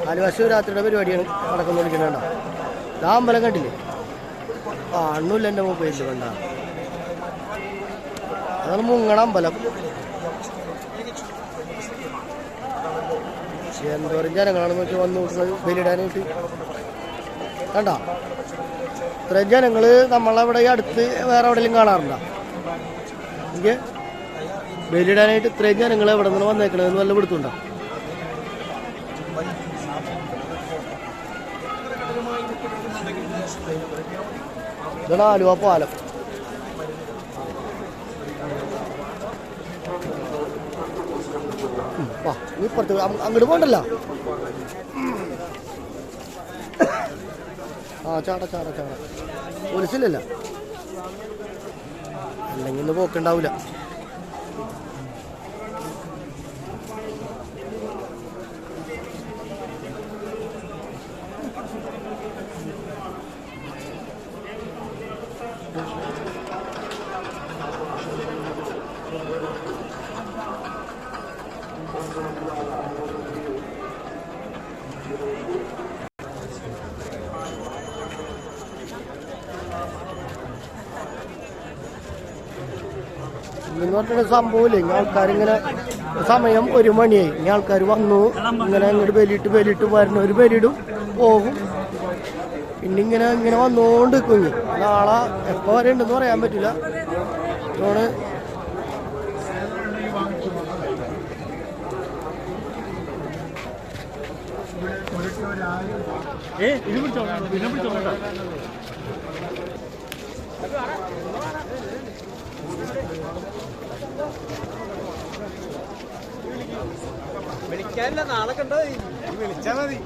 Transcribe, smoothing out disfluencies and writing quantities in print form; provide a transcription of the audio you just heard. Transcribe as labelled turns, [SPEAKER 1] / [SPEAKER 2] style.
[SPEAKER 1] ആലുവ ശിവരാത്രിയുടെ പരിപാടിയാണ് നടക്കുന്നുകൊണ്ടിരിക്കുന്നുണ്ടോ. ആ അമ്പലം കണ്ടില്ലേ? കാണുന്നില്ല എൻ്റെ മൊബൈലിൽ. കണ്ട അതാണ് മുങ്ങണ അമ്പലം. എന്തോരം ജനങ്ങളാണെന്ന് വെച്ചാൽ വന്നു ബലിയിടാനായിട്ട്. കണ്ട ഇത്രയും ജനങ്ങൾ നമ്മളവിടെ അടുത്ത് വേറെ എവിടെയെങ്കിലും കാണാറുണ്ടോ? എനിക്ക് ബലിയിടാനായിട്ട് ഇത്രയും ജനങ്ങൾ എവിടെ നിന്ന് വന്നേക്കണതെന്ന് വല്ല പിടുത്തുണ്ടോ? ഇതാണ് ആലുവ പാലം. ഇപ്പുറത്ത് അങ്ങോട്ട് പോകണ്ടല്ലോ. ചാട ചാട ചാട പോലീസില്ലല്ല, അല്ലെങ്കിൽ ഇന്ന് പോക്കുണ്ടാവില്ല. ഇന്ന് പറഞ്ഞ സംഭവമില്ലേ, ഇനി ആൾക്കാരിങ്ങനെ സമയം 1 മണിയായി, ഇനി ആൾക്കാർ വന്നു ഇങ്ങനെ അങ്ങോട്ട് ബലിയിട്ട് വരുന്നവർ ബലിയിടും പോകും. പിന്നെ ഇങ്ങനെ വന്നുകൊണ്ട് നിൽക്കും. നാളെ എപ്പോൾ വരെ ഉണ്ടെന്ന് പറയാൻ പറ്റില്ല. അതുകൊണ്ട്
[SPEAKER 2] വിളിക്കാനില്ല, നാളെ കണ്ടോ വിളിച്ചാൽ മതി.